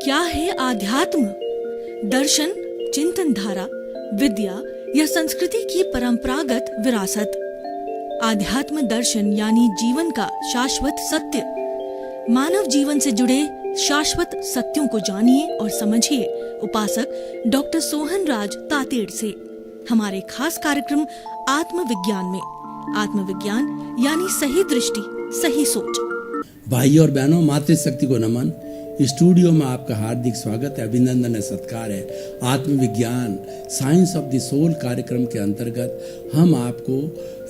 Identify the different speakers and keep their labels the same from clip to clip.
Speaker 1: क्या है आध्यात्म? दर्शन, चिंतन धारा, विद्या या संस्कृति की परंपरागत विरासत। आध्यात्म दर्शन यानी जीवन का शाश्वत सत्य। मानव जीवन से जुड़े शाश्वत सत्यों को जानिए और समझिए उपासक डॉक्टर सोहन राज तातेड़ से हमारे खास कार्यक्रम आत्मविज्ञान में। आत्मविज्ञान यानी सही दृष्टि, सही सोच।
Speaker 2: भाई और बहनों, मातृशक्ति को नमन। स्टूडियो में आपका हार्दिक स्वागत है, अभिनंदन है, सत्कार है। आत्मविज्ञान साइंस ऑफ द सोल कार्यक्रम के अंतर्गत हम आपको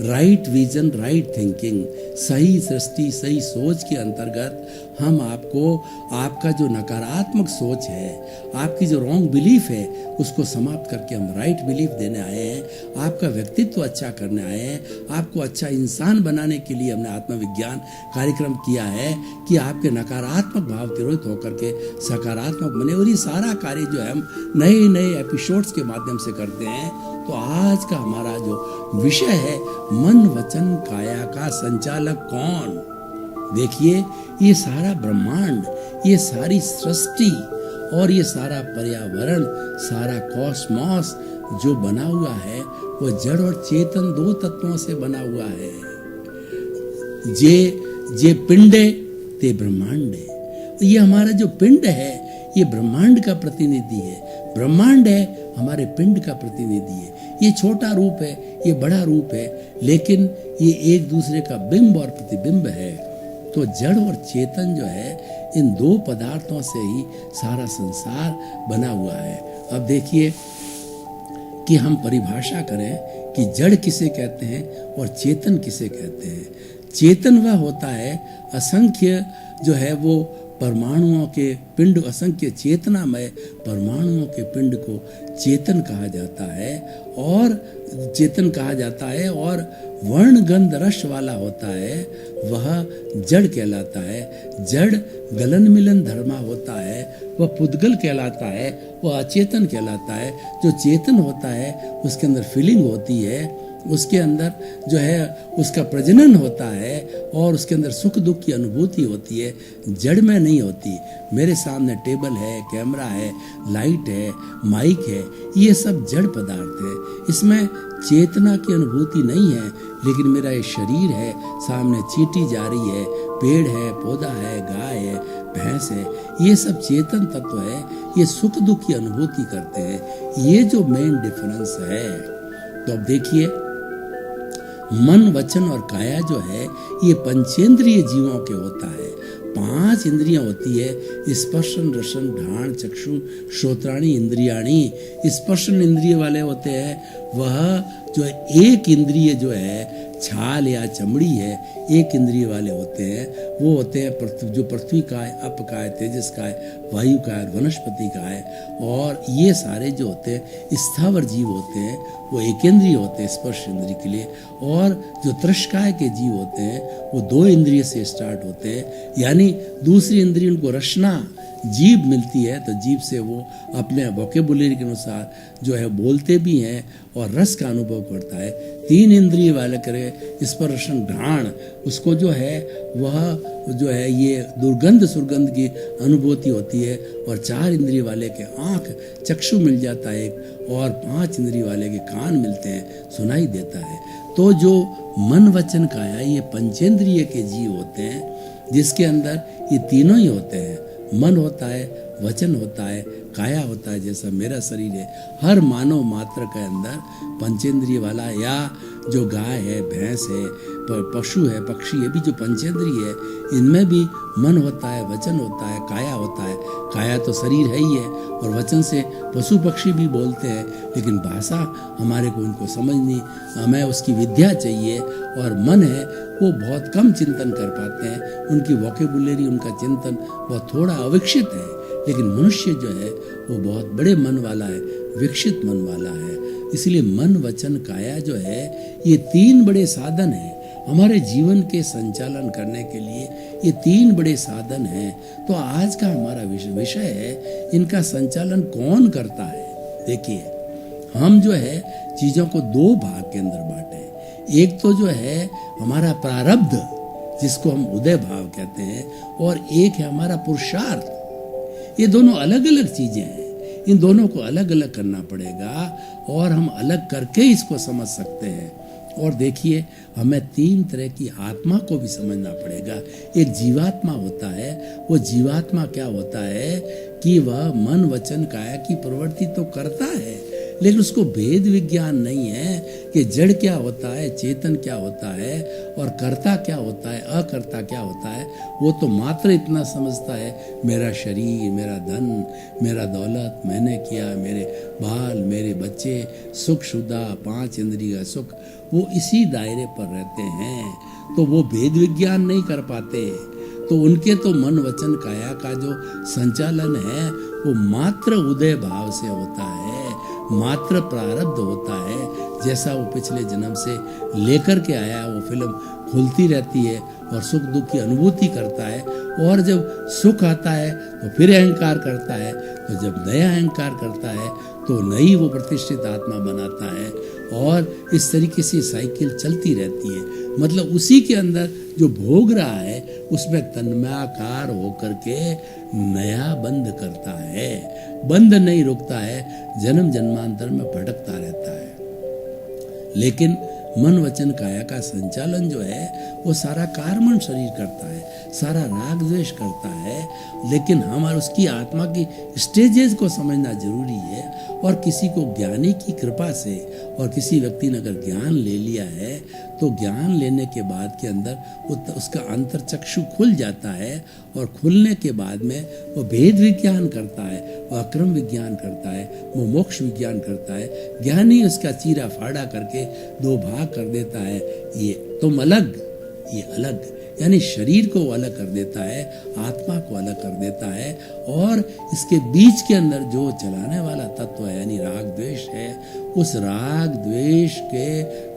Speaker 2: राइट विजन, राइट थिंकिंग, सही दृष्टि, सही सोच के अंतर्गत हम आपको आपका जो नकारात्मक सोच है, आपकी जो रॉन्ग बिलीफ है, उसको समाप्त करके हम राइट बिलीफ देने आए हैं। आपका व्यक्तित्व अच्छा करने आए हैं। आपको अच्छा इंसान बनाने के लिए हमने आत्मविज्ञान कार्यक्रम किया है कि आपके नकारात्मक भाव तिरोहित होकर के सकारात्मक बने। और ये सारा कार्य जो है हम नए नए एपिसोड्स के माध्यम से करते हैं। तो आज का हमारा जो विषय है, मन वचन काया का संचालक कौन? देखिए, ये सारा ब्रह्मांड, ये सारी सृष्टि और ये सारा पर्यावरण, सारा कॉस्मॉस जो बना हुआ है, वो जड़ और चेतन दो तत्वों से बना हुआ है। जे पिंडे ते ब्रह्मांडे। ये हमारा जो पिंड है, ये ब्रह्मांड का प्रतिनिधि है। ब्रह्मांड है हमारे पिंड का प्रतिनिधि है। ये छोटा रूप है, ये बड़ा रूप है, लेकिन ये एक दूसरे का बिंब और प्रतिबिंब है। तो जड़ और चेतन जो है, इन दो पदार्थों से ही सारा संसार बना हुआ है। अब देखिए कि हम परिभाषा करें कि जड़ किसे कहते हैं और चेतन किसे कहते हैं। चेतन वह होता है, असंख्य जो है वो परमाणुओं के पिंड, असंख्य चेतनामय परमाणुओं के पिंड को चेतन कहा जाता है। और वर्ण गंध रस वाला होता है, वह जड़ कहलाता है। जड़ गलन मिलन धर्मा होता है, वह पुद्गल कहलाता है, वह अचेतन कहलाता है। जो चेतन होता है उसके अंदर फीलिंग होती है, उसके अंदर जो है उसका प्रजनन होता है और उसके अंदर सुख दुख की अनुभूति होती है। जड़ में नहीं होती। मेरे सामने टेबल है, कैमरा है, लाइट है, माइक है, ये सब जड़ पदार्थ है। इसमें चेतना की अनुभूति नहीं है। लेकिन मेरा ये शरीर है, सामने चींटी जा रही है, पेड़ है, पौधा है, गाय है, भैंस है, ये सब चेतन तत्व है। ये सुख दुख की अनुभूति करते हैं। ये जो मेन डिफरेंस है। तो अब देखिए, मन वचन और काया जो है, ये पंचेंद्रिय जीवों के होता है। 5 इंद्रियां होती है, स्पर्शन रसन घ्राण चक्षु श्रोत्राणी इंद्रियाणी। स्पर्शन इंद्रिय वाले होते हैं, वह जो एक इंद्रिय जो है छाल या चमड़ी है, एक इंद्रिय वाले होते हैं। वो होते हैं जो पृथ्वी का है, अप का है, तेजस का है, वायु का है, वनस्पति का है। और ये सारे जो होते हैं स्थावर जीव होते हैं, वो एक इंद्रिय होते हैं स्पर्श इंद्रिय के लिए। और जो तृष्काय के जीव होते हैं, वो 2 इंद्रिय से स्टार्ट होते हैं। यानी दूसरी इंद्रिय उनको रसना, जीभ मिलती है, तो जीभ से वो अपने वोकेबुलरी के अनुसार जो है बोलते भी हैं और रस का अनुभव करता है। 3 इंद्रिय वाले करे स्पर्शन घ्राण, उसको जो है वह जो है ये दुर्गंध सुर्गंध की अनुभूति होती है। और 4 इंद्रिय वाले के आँख चक्षु मिल जाता है एक, और 5 इंद्रिय वाले के कान मिलते हैं, सुनाई देता है। तो जो मन वचन काया, ये पंचेंद्रिय के जीव होते हैं, जिसके अंदर ये तीनों ही होते हैं। मन होता है, वचन होता है, काया होता है। जैसा मेरा शरीर है, हर मानव मात्र के अंदर पंचेंद्रिय वाला, या जो गाय है, भैंस है, पशु है, पक्षी, ये भी जो पंचेंद्रिय है, इनमें भी मन होता है, वचन होता है, काया होता है। काया तो शरीर है ही है, और वचन से पशु पक्षी भी बोलते हैं, लेकिन भाषा हमारे को उनको समझनी, हमें उसकी विद्या चाहिए। और मन है, वो बहुत कम चिंतन कर पाते हैं, उनकी वोकेबुलरी, उनका चिंतन बहुत थोड़ा अविकसित है। लेकिन मनुष्य जो है वो बहुत बड़े मन वाला है, विकसित मन वाला है। इसलिए मन वचन काया जो है, ये 3 बड़े साधन हैं हमारे जीवन के संचालन करने के लिए। ये 3 बड़े साधन हैं। तो आज का हमारा विषय है, इनका संचालन कौन करता है। देखिए, हम जो है चीजों को 2 भाग के अंदर बांटे। एक तो जो है हमारा प्रारब्ध, जिसको हम उदय भाव कहते हैं, और एक है हमारा पुरुषार्थ। ये दोनों अलग अलग चीजें हैं। इन दोनों को अलग अलग करना पड़ेगा और हम अलग करके इसको समझ सकते हैं। और देखिए, हमें 3 तरह की आत्मा को भी समझना पड़ेगा। एक जीवात्मा होता है। वो जीवात्मा क्या होता है कि वह मन वचन काया की प्रवृत्ति तो करता है, लेकिन उसको भेद विज्ञान नहीं है कि जड़ क्या होता है, चेतन क्या होता है और कर्ता क्या होता है, अकर्ता क्या होता है। वो तो मात्र इतना समझता है, मेरा शरीर, मेरा धन, मेरा दौलत, मैंने किया, मेरे बाल, मेरे बच्चे, सुख शुदा, 5 इंद्रिय सुख, वो इसी दायरे पर रहते हैं। तो वो भेद विज्ञान नहीं कर पाते। तो उनके तो मन वचन काया का जो संचालन है वो मात्र उदय भाव से होता है, मात्र प्रारब्ध होता है। जैसा वो पिछले जन्म से लेकर के आया, वो फिल्म खुलती रहती है और सुख दुख की अनुभूति करता है। और जब सुख आता है तो फिर अहंकार करता है, तो जब नया अहंकार करता है तो नई वो प्रतिष्ठित आत्मा बनाता है। और इस तरीके से साइकिल चलती रहती है। मतलब उसी के अंदर जो भोग रहा है उसमें तन्मयाकार होकर के नया बंध करता है। बंध नहीं रुकता है, जन्म जन्मांतर में भटकता रहता है। लेकिन मन वचन काया का संचालन जो है वो सारा कार्मण शरीर करता है, सारा राग द्वेष करता है। लेकिन हम और उसकी आत्मा की स्टेजेस को समझना जरूरी है। और किसी को ज्ञानी की कृपा से, और किसी व्यक्ति ने अगर ज्ञान ले लिया है तो ज्ञान लेने के बाद के अंदर उसका अंतर्चक्षु खुल जाता है। और खुलने के बाद में वो भेद विज्ञान करता है, वो अक्रम विज्ञान करता है, वो मोक्ष विज्ञान करता है। ज्ञानी उसका चीरा फाड़ा करके 2 भाग कर देता है, ये तुम अलग, ये अलग, यानी शरीर को अलग कर देता है, आत्मा को अलग कर देता है। और इसके बीच के अंदर जो चलाने वाला तत्व है यानी राग द्वेष है, उस राग द्वेष के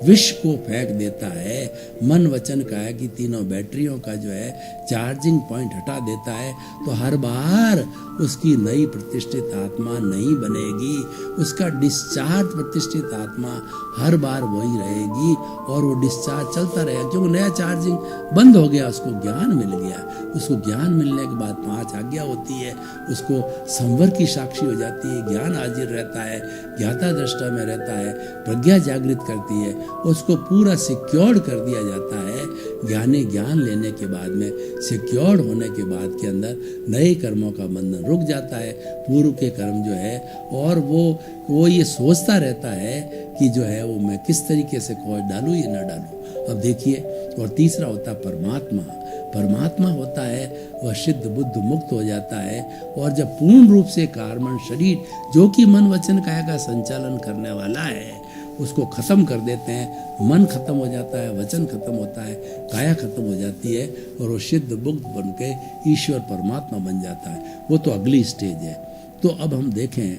Speaker 2: विष को फेंक देता है। मन वचन काया की तीनों बैटरियों का जो है चार्जिंग पॉइंट हटा देता है। तो हर बार उसकी नई प्रतिष्ठित आत्मा नहीं बनेगी, उसका डिस्चार्ज प्रतिष्ठित आत्मा हर बार वही रहेगी। और वो डिस्चार्ज चलता रहेगा, क्योंकि नया चार्जिंग बंद हो गया, उसको ज्ञान मिल गया। उसको ज्ञान मिलने के बाद 5 आज्ञा होती है, उसको संवर की साक्षी हो जाती है, ज्ञान हाजिर रहता है, ज्ञाता दृष्टा में रहता है, प्रज्ञा जागृत करती है, उसको पूरा सिक्योर्ड कर दिया जाता है। ज्ञानी ज्ञान लेने के बाद में सिक्योर्ड होने के बाद के अंदर नए कर्मों का बंधन रुक जाता है, पूर्व के कर्म जो है। और वो ये सोचता रहता है कि जो है वो मैं किस तरीके से खोज डालूं या न डालूं। अब देखिए, और तीसरा होता है परमात्मा। परमात्मा होता है वह सिद्ध बुद्ध मुक्त हो जाता है। और जब पूर्ण रूप से कार्मण शरीर जो कि मन वचन काया का संचालन करने वाला है उसको खत्म कर देते हैं, मन खत्म हो जाता है, वचन खत्म होता है, काया खत्म हो जाती है और वो सिद्ध बुद्ध बन के ईश्वर परमात्मा बन जाता है। वो तो अगली स्टेज है। तो अब हम देखें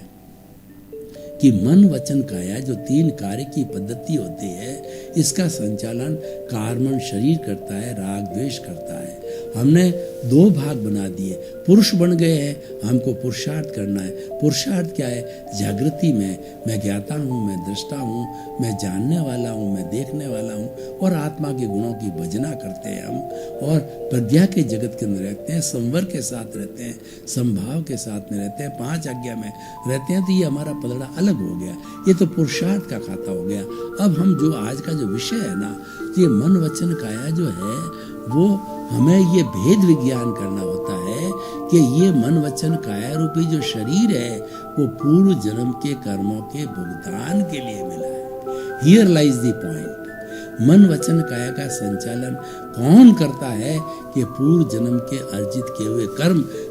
Speaker 2: कि मन वचन काया जो 3 कार्य की पद्धति होती है, इसका संचालन कार्मण शरीर करता है, राग द्वेष करता है। हमने 2 भाग बना दिए, पुरुष बन गए हैं, हमको पुरुषार्थ करना है। पुरुषार्थ क्या है? जागृति में मैं ज्ञाता हूँ, मैं दृष्टा हूँ, मैं जानने वाला हूँ, मैं देखने वाला हूँ। और आत्मा के गुणों की भजना करते हैं हम, और प्रज्ञा के जगत के अंदर रहते हैं, संवर के साथ रहते हैं, संभाव के साथ में रहते हैं, 5 आज्ञा में रहते हैं। तो ये हमारा पलड़ा अलग हो गया, ये तो पुरुषार्थ का खाता हो गया। अब हम जो आज का जो विषय है ना, ये मन वचन काया जो है वो हमें ये भेद विज्ञान करना होता है कि ये मन वचन काया रूपी जो शरीर है वो पूर्व जन्म के कर्मों के भुगतान के लिए मिला है। Here lies the point. मन वचन काया का संचालन कौन करता है कि पूर्व जन्म के अर्जित किए हुए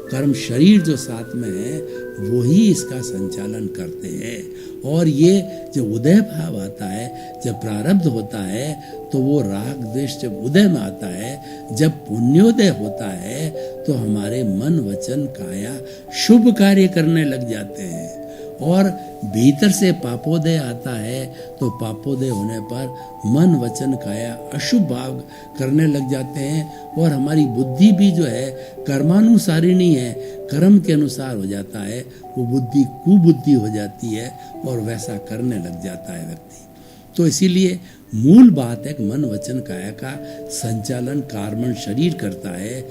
Speaker 2: कर्म शरीर जो साथ में है वही इसका संचालन करते हैं। और ये जब उदय भाव आता है, जब प्रारब्ध होता है, तो वो राग द्वेष जब उदय में आता है, जब पुण्योदय होता है, तो हमारे मन वचन काया शुभ कार्य करने लग जाते हैं। और भीतर से पापोदय आता है, तो पापोदय होने पर मन वचन काया अशुभ भाव करने लग जाते हैं। और हमारी बुद्धि भी जो है कर्मानुसारिणी है, कर्म के अनुसार हो जाता है, वो बुद्धि कुबुद्धि हो जाती है और वैसा करने लग जाता है व्यक्ति। तो इसीलिए मूल बात है कि मन वचन काया का संचालन कार्मण शरीर करता है।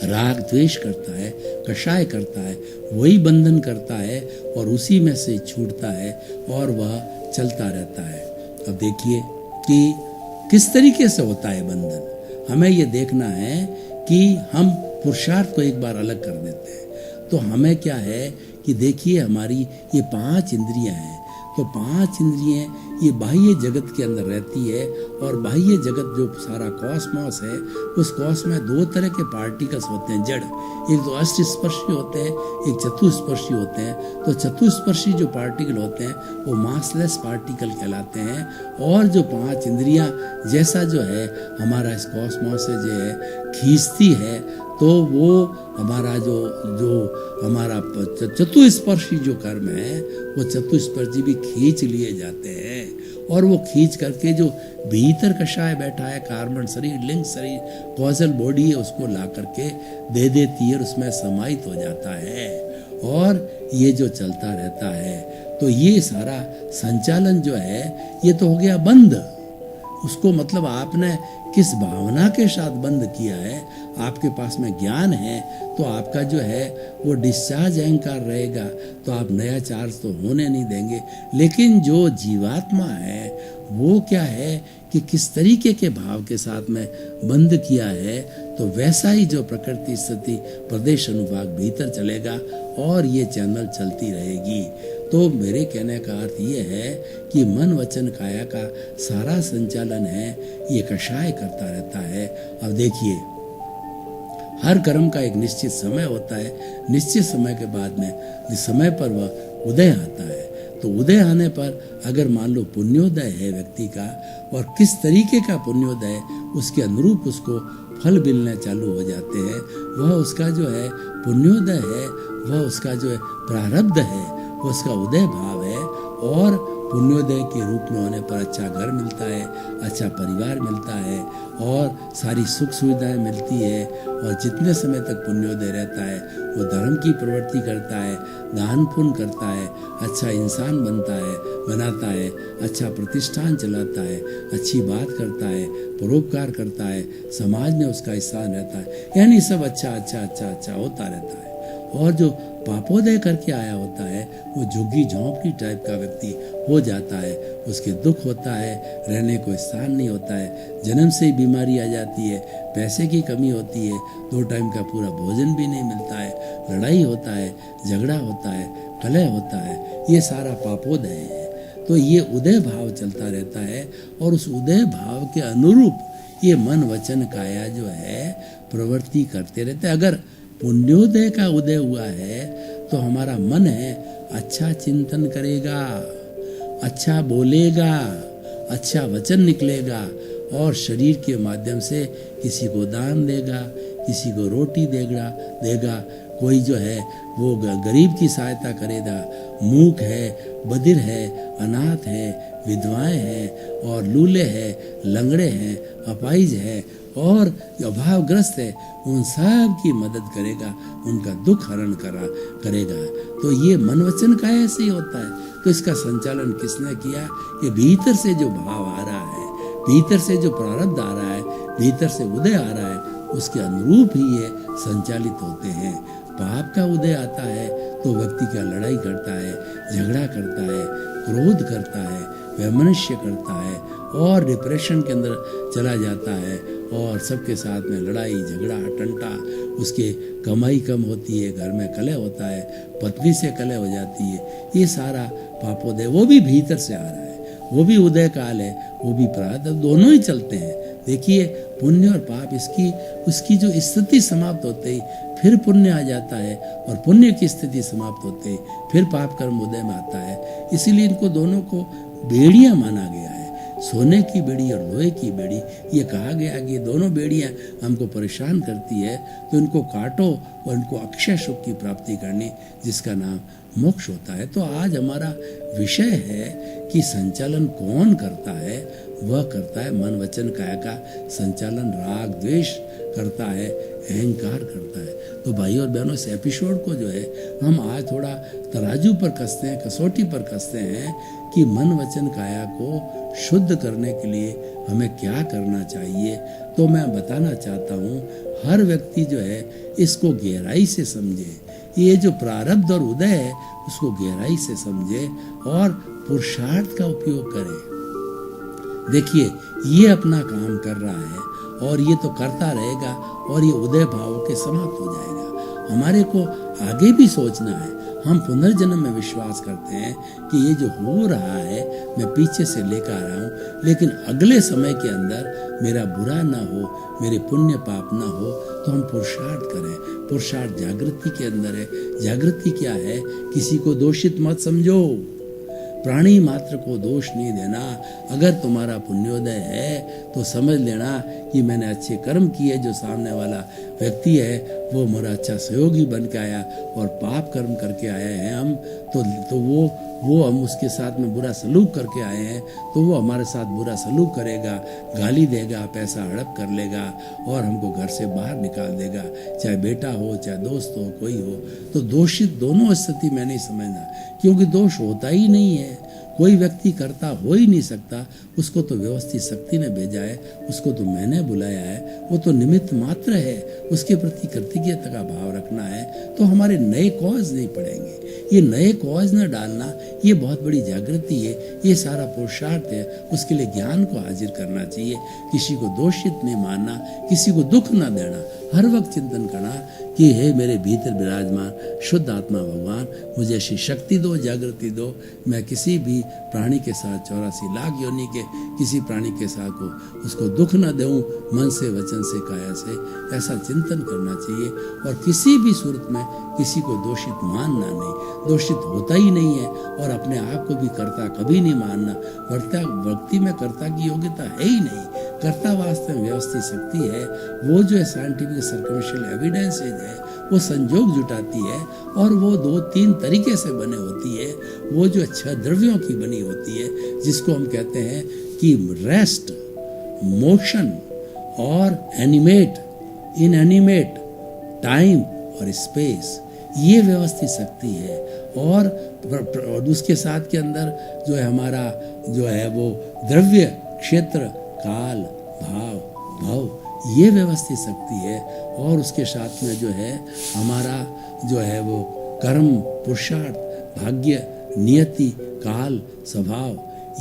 Speaker 2: राग द्वेष करता है, कषाय करता है, वही बंधन करता है और उसी में से छूटता है और वह चलता रहता है। अब देखिए कि किस तरीके से होता है बंधन। हमें ये देखना है कि हम पुरुषार्थ को एक बार अलग कर देते हैं। तो हमें क्या है कि देखिए हमारी ये 5 इंद्रियां हैं, तो 5 इंद्रियां ये बाह्य जगत के अंदर रहती है और बाह्य जगत जो सारा कॉस्मॉस है, उस कॉस में 2 तरह के पार्टिकल्स होते हैं जड़। एक तो अष्टस्पर्शी होते हैं, एक चतुस्पर्शी होते हैं। तो चतुस्पर्शी जो पार्टिकल होते हैं वो मासलेस पार्टिकल कहलाते हैं। और जो 5 इंद्रियां जैसा जो है हमारा इस कॉस्मॉस से जो है खींचती है, तो वो हमारा जो हमारा चतुस्पर्शी जो कर्म है वो चतुस्पर्शी भी खींच लिए जाते हैं और वो खींच करके जो भीतर कषाय बैठा है, कार्बन शरीर, लिंग शरीर, कॉजल बॉडी है, उसको ला करके दे देती है और उसमें समाहित हो जाता है और ये जो चलता रहता है। तो ये सारा संचालन जो है ये तो हो गया बंद। उसको मतलब आपने किस भावना के साथ बंद किया है। आपके पास में ज्ञान है तो आपका जो है वो डिस्चार्ज अहंकार रहेगा, तो आप नया चार्ज तो होने नहीं देंगे। लेकिन जो जीवात्मा है वो क्या है कि किस तरीके के भाव के साथ में बंद किया है, तो वैसा ही जो प्रकृति स्थिति प्रदेश अनुभाग भीतर चलेगा और ये चैनल चलती रहेगी। तो मेरे कहने का अर्थ ये है कि मन वचन काया का सारा संचालन है ये कषाय करता रहता है। अब देखिए हर कर्म का एक निश्चित समय होता है, निश्चित समय के बाद में जिस समय पर वह उदय आता है, तो उदय आने पर अगर मान लो पुण्योदय है व्यक्ति का, और किस तरीके का पुण्योदय उसके अनुरूप उसको फल मिलने चालू हो जाते हैं, वह उसका जो है पुण्योदय है, वह उसका जो है प्रारब्ध है, वह उसका उदय भाव है। और पुण्योदय के रूप में होने पर अच्छा घर मिलता है, अच्छा परिवार मिलता है और सारी सुख सुविधाएं मिलती है। और जितने समय तक पुण्योदय रहता है वो धर्म की प्रवृत्ति करता है, दान पुण्य करता है, अच्छा इंसान बनाता है, अच्छा प्रतिष्ठान चलाता है, अच्छी बात करता है, परोपकार करता है, समाज में उसका स्थान रहता है, यानी सब अच्छा अच्छा अच्छा अच्छा होता रहता है। और जो पापोदय करके आया होता है वो झुग्गी झोंपड़ी टाइप का व्यक्ति हो जाता है, उसके दुख होता है, रहने को स्थान नहीं होता है, जन्म से ही बीमारी आ जाती है, पैसे की कमी होती है, 2 टाइम का पूरा भोजन भी नहीं मिलता है, लड़ाई होता है, झगड़ा होता है, कलह होता है, ये सारा पापोदय है। तो ये उदय भाव चलता रहता है और उस उदय भाव के अनुरूप ये मन वचन काया जो है प्रवृत्ति करते रहते हैं। अगर पुण्योदय का उदय हुआ है तो हमारा मन है अच्छा चिंतन करेगा, अच्छा बोलेगा, अच्छा वचन निकलेगा और शरीर के माध्यम से किसी को दान देगा, किसी को रोटी देगा, कोई जो है वो गरीब की सहायता करेगा, मूक है, बधिर है, अनाथ है, विधवाएं हैं और लूले हैं, लंगड़े हैं, अपाहिज है और अभावग्रस्त है, उन सब की मदद करेगा, उनका दुख हरण करेगा। तो ये मन वचन का ऐसे ही होता है। तो इसका संचालन किसने किया? ये भीतर से जो भाव आ रहा है, भीतर से जो प्रारब्ध आ रहा है, भीतर से उदय आ रहा है, उसके अनुरूप ही ये संचालित होते हैं। पाप का उदय आता है तो व्यक्ति क्या लड़ाई करता है, झगड़ा करता है, क्रोध करता है, वैमनस्य करता है और डिप्रेशन के अंदर चला जाता है और सबके साथ में लड़ाई झगड़ा टंटा, उसके कमाई कम होती है, घर में कलह होता है, पत्नी से कलह हो जाती है। ये सारा पापोदय वो भी भीतर से आ रहा है, वो भी उदय काल है, वो भी प्रारब्ध, दोनों ही चलते हैं। देखिए पुण्य और पाप उसकी जो स्थिति समाप्त होते ही फिर पुण्य आ जाता है और पुण्य की स्थिति समाप्त होते ही फिर पाप कर्म उदय में आता है। इसीलिए इनको दोनों को बेड़ियां माना गया है, सोने की बेड़ी और लोहे की बेड़ी। ये कहा गया कि ये दोनों बेड़ियां हमको परेशान करती है, तो इनको काटो और इनको अक्षय सुख की प्राप्ति करनी, जिसका नाम मोक्ष होता है। तो आज हमारा विषय है कि संचालन कौन करता है? वह करता है मन वचन काया का संचालन। राग द्वेष करता है अहंकार करता है। तो भाई और बहनों, इस एपिसोड को जो है हम आज थोड़ा तराजू पर कसते हैं, कसौटी पर कसते हैं कि मन वचन काया को शुद्ध करने के लिए हमें क्या करना चाहिए। तो मैं बताना चाहता हूँ, हर व्यक्ति जो है इसको गहराई से समझे, ये जो प्रारब्ध और उदय है उसको गहराई से समझे और पुरुषार्थ का उपयोग करे। देखिए, ये अपना काम कर रहा है और ये तो करता रहेगा और ये उदय भाव के समाप्त हो जाएगा। हमारे को आगे भी सोचना है। हम पुनर्जन्म में विश्वास करते हैं कि ये जो हो रहा है मैं पीछे से लेकर आ रहा हूँ, लेकिन अगले समय के अंदर मेरा बुरा ना हो, मेरे पुण्य पाप ना हो, तो हम पुरुषार्थ करें। पुरुषार्थ जागृति के अंदर है। जागृति क्या है? किसी को दोषित मत समझो, प्राणी मात्र को दोष नहीं देना। अगर तुम्हारा पुण्योदय है तो समझ लेना कि मैंने अच्छे कर्म किए, जो सामने वाला व्यक्ति है वो मेरा अच्छा सहयोगी बन के आया और पाप कर्म करके आए हैं हम, तो वो हम उसके साथ में बुरा सलूक करके आए हैं, तो वो हमारे साथ बुरा सलूक करेगा, गाली देगा, पैसा हड़प कर लेगा और हमको घर से बाहर निकाल देगा, चाहे बेटा हो चाहे दोस्त हो कोई हो। तो दोषित दोनों स्थिति में नहीं समझना, क्योंकि दोष होता ही नहीं है। कोई व्यक्ति करता हो ही नहीं सकता, उसको तो व्यवस्थित शक्ति ने भेजा है, उसको तो मैंने बुलाया है, वो तो निमित्त मात्र है। उसके प्रति कृतज्ञता का भाव रखना है तो हमारे नए कॉज नहीं पड़ेंगे। ये नए कॉज न डालना, ये बहुत बड़ी जागृति है, ये सारा पुरुषार्थ है। उसके लिए ज्ञान को हाजिर करना चाहिए, किसी को दोषित नहीं मानना, किसी को दुख न देना, हर वक्त चिंतन करना कि हे मेरे भीतर विराजमान शुद्ध आत्मा भगवान, मुझे ऐसी शक्ति दो, जागृति दो, मैं किसी भी प्राणी के साथ 84 लाख योनि के किसी प्राणी के साथ को उसको दुख न दूं, मन से वचन से काया से, ऐसा चिंतन करना चाहिए। और किसी भी सूरत में किसी को दोषित मानना नहीं, दोषित होता ही नहीं है, और अपने आप को भी कर्ता कभी नहीं मानना। व्यक्ति में कर्ता की योग्यता है ही नहीं। कर्ता वास्तव में व्यवस्थित शक्ति है, वो जो है साइंटिफिक सर्कमस्टेंशियल एविडेंसेज है, वो संजोग जुटाती है और वो 2-3 तरीके से बने होती है। वो जो 6 द्रव्यों की बनी होती है, जिसको हम कहते हैं कि रेस्ट, मोशन और एनिमेट, इनएनिमेट, टाइम और स्पेस, ये व्यवस्थित शक्ति है। और उसके साथ के अंदर जो है हमारा जो है वो द्रव्य, क्षेत्र, काल, भाव, भव, ये व्यवस्थित शक्ति है। और उसके साथ में जो है हमारा जो है वो कर्म, पुरुषार्थ, भाग्य, नियति, काल, स्वभाव,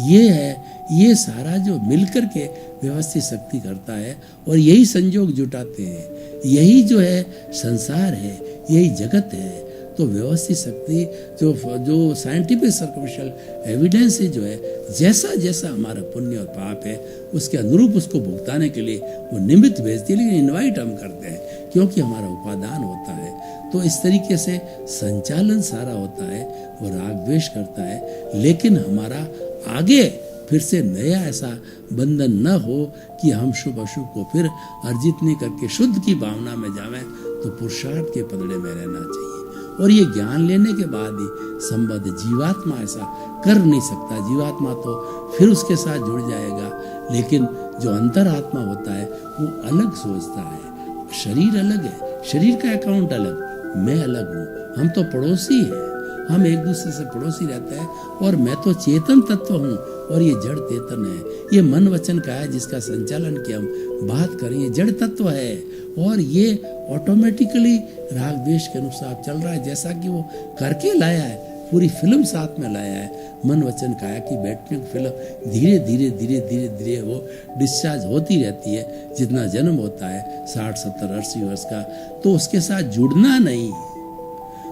Speaker 2: ये है। ये सारा जो मिलकर के व्यवस्थित शक्ति करता है और यही संयोग जुटाते हैं। यही जो है संसार है, यही जगत है। तो व्यवस्थित शक्ति जो साइंटिफिक सर्कमस्टेंशियल एविडेंस है, जो है जैसा जैसा हमारा पुण्य और पाप है उसके अनुरूप उसको भुगताने के लिए वो निमित्त भेजती है, लेकिन इनवाइट हम करते हैं क्योंकि हमारा उपादान होता है। तो इस तरीके से संचालन सारा होता है, वो राग द्वेष करता है, लेकिन हमारा आगे फिर से नया ऐसा बंधन न हो कि हम शुभ अशुभ को फिर अर्जित नहीं करके शुद्ध की भावना में जावें। तो पुरुषार्थ के पदड़े में रहना चाहिए। और ये ज्ञान लेने के बाद ही संबद्ध, जीवात्मा ऐसा कर नहीं सकता। जीवात्मा तो फिर उसके साथ जुड़ जाएगा, लेकिन जो अंतरात्मा होता है वो अलग सोचता है। शरीर अलग है, शरीर का अकाउंट अलग, मैं अलग हूँ, हम तो पड़ोसी हैं, हम एक दूसरे से पड़ोसी रहते हैं। और मैं तो चेतन तत्व हूँ और ये जड़ चेतन है। ये मन वचन का है जिसका संचालन की हम बात करें, ये जड़ तत्व है और ये ऑटोमेटिकली राग द्वेष के अनुसार चल रहा है, जैसा कि वो करके लाया है। पूरी फिल्म साथ में लाया है। मन वचन काया की बैठने की फिल्म धीरे धीरे धीरे धीरे धीरे वो डिस्चार्ज होती रहती है। जितना जन्म होता है 60, 70, 80 वर्ष का, तो उसके साथ जुड़ना नहीं,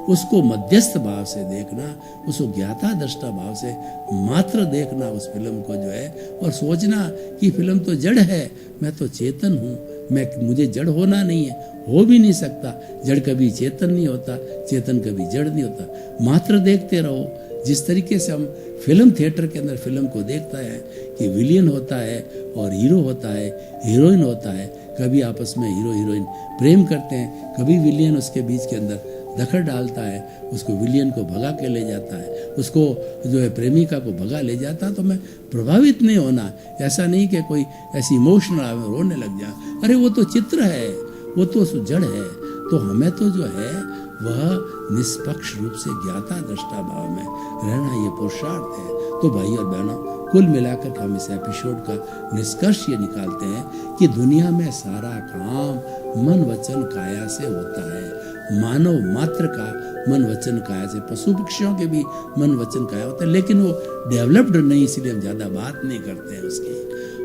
Speaker 2: उसको मध्यस्थ भाव से देखना, उसको ज्ञाता दृष्टा भाव से मात्र देखना उस फिल्म को जो है, और सोचना कि फिल्म तो जड़ है, मैं तो चेतन हूँ, मुझे जड़ होना नहीं है, हो भी नहीं सकता। जड़ कभी चेतन नहीं होता, चेतन कभी जड़ नहीं होता। मात्र देखते रहो। जिस तरीके से हम फिल्म थिएटर के अंदर फिल्म को देखता है कि विलियन होता है और हीरो होता है, हीरोइन होता है, कभी आपस में हीरो हीरोइन प्रेम करते हैं, कभी विलियन उसके बीच के अंदर दखल डालता है, उसको विलियन को भगा के ले जाता है, उसको जो है प्रेमिका को भगा ले जाता है। तो मैं प्रभावित नहीं होना, ऐसा नहीं कि कोई ऐसी इमोशनल रोने लग जा। अरे वो तो चित्र है, वो तो जड़ है। तो हमें तो जो है वह निष्पक्ष रूप से ज्ञाता दृष्टा भाव में रहना ये पुरुषार्थ है। तो भाई और बहनों, कुल मिलाकर हम इस एपिसोड का निष्कर्ष ये निकालते हैं कि दुनिया में सारा काम मन वचन काया से होता है। मानव मात्र का मन वचन काया से, पशु पक्षियों के भी मन वचन काया होता है, लेकिन वो डेवलप्ड नहीं, इसलिए हम ज्यादा बात नहीं करते हैं उसकी।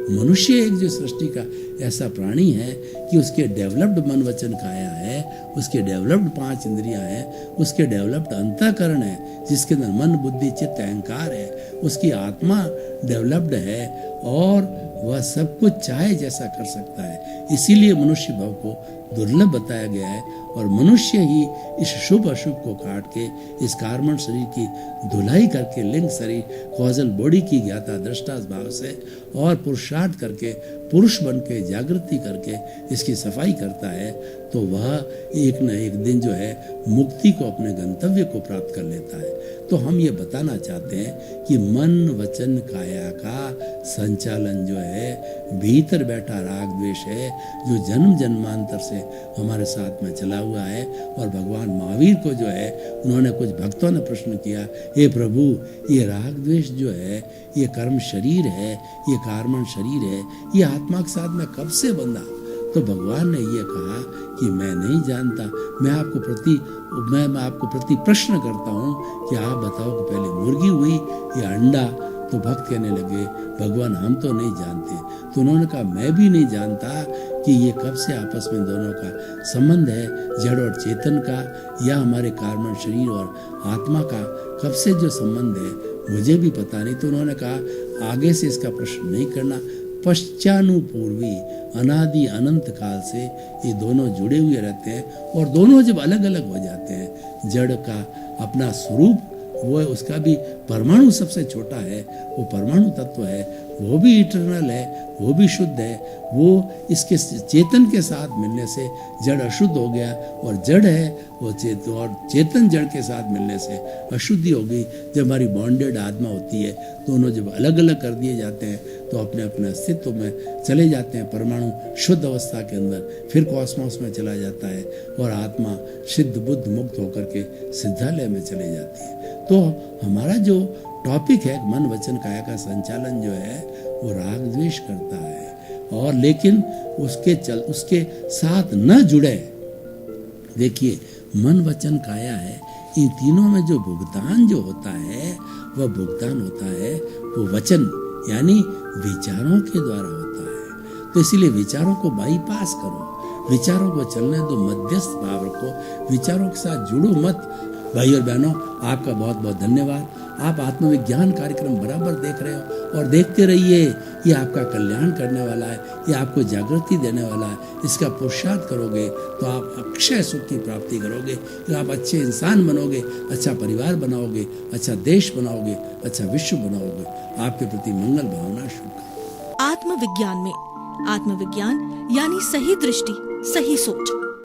Speaker 2: मनुष्य एक जो सृष्टि का ऐसा प्राणी है कि उसके डेवलप्ड मन वचन काया है, उसके डेवलप्ड 5 इंद्रियां हैं, उसके डेवलप्ड अंतःकरण है जिसके अंदर मन बुद्धि चित्त अहंकार है, उसकी आत्मा डेवलप्ड है और वह सब कुछ चाहे जैसा कर सकता है। इसीलिए मनुष्य भाव को दुर्लभ बताया गया है और मनुष्य ही इस शुभ अशुभ को काट के इस कार्बन शरीर की धुलाई करके लिंग शरीर कॉजल बॉडी की ज्ञाता दृष्टा भाव से और पुरुषार्थ करके पुरुष बन के जागृति करके इसकी सफाई करता है, तो वह एक न एक दिन जो है मुक्ति को, अपने गंतव्य को प्राप्त कर लेता है। तो हम ये बताना चाहते हैं कि मन वचन काया का संचालन जो है भीतर बैठा राग द्वेष है, जो जन्म जन्मांतर से हमारे साथ में चला हुआ है। और भगवान महावीर को जो है, उन्होंने कुछ भक्तों ने प्रश्न किया, हे प्रभु, ये राग द्वेष जो है ये कर्म शरीर है, ये कार्बन शरीर है, ये आत्मा के साथ में कब से बंधा? तो भगवान ने ये कहा कि मैं नहीं जानता, मैं आपको प्रति प्रश्न करता हूँ कि आप बताओ कि पहले मुर्गी हुई या अंडा? तो भक्त कहने लगे, भगवान हम तो नहीं जानते। तो उन्होंने कहा मैं भी नहीं जानता कि ये कब से आपस में दोनों का संबंध है, जड़ और चेतन का, या हमारे कार्बन शरीर और आत्मा का कब से जो संबंध है मुझे भी पता नहीं। तो उन्होंने कहा आगे से इसका प्रश्न नहीं करना, पश्चानुपूर्वी अनादि अनंत काल से ये दोनों जुड़े हुए रहते हैं और दोनों जब अलग अलग हो जाते हैं, जड़ का अपना स्वरूप वो है, उसका भी परमाणु सबसे छोटा है, वो परमाणु तत्व है, वो भी इटर्नल है, वो भी शुद्ध है, वो इसके चेतन के साथ मिलने से जड़ अशुद्ध हो गया और जड़ है वो चेतन जड़ के साथ मिलने से अशुद्धि हो गई। जब हमारी बॉन्डेड आत्मा होती है, दोनों जब अलग अलग कर दिए जाते हैं तो अपने अपने अस्तित्व में चले जाते हैं। परमाणु शुद्ध अवस्था के अंदर फिर कॉस्मोस में चला जाता है और आत्मा सिद्ध बुद्ध मुक्त होकर के सिद्धालय में चले जाती है। तो हमारा जो टॉपिक है मन वचन काया का संचालन जो है वो राग द्वेष करता है, और लेकिन उसके साथ न जुड़े। देखिए, मन वचन काया है, इन तीनों में जो भुगतान जो होता है वह भुगतान होता है वो वचन यानी विचारों के द्वारा होता है। तो इसीलिए विचारों को बाईपास करो, विचारों को चलने दो, मध्यस्थ भाव रखो, विचारों के साथ जुड़ो मत। भाई और बहनों, आपका बहुत बहुत धन्यवाद। आप आत्मविज्ञान कार्यक्रम बराबर देख रहे हो और देखते रहिए। ये आपका कल्याण करने वाला है, ये आपको जागृति देने वाला है। इसका पुरुषार्थ करोगे तो आप अक्षय सुख की प्राप्ति करोगे, तो आप अच्छे इंसान बनोगे, अच्छा परिवार बनाओगे, अच्छा देश बनाओगे, अच्छा विश्व बनाओगे। आपके प्रति मंगल भावना शुभ।
Speaker 1: आत्मविज्ञान में आत्मविज्ञान यानी सही दृष्टि, सही सोच।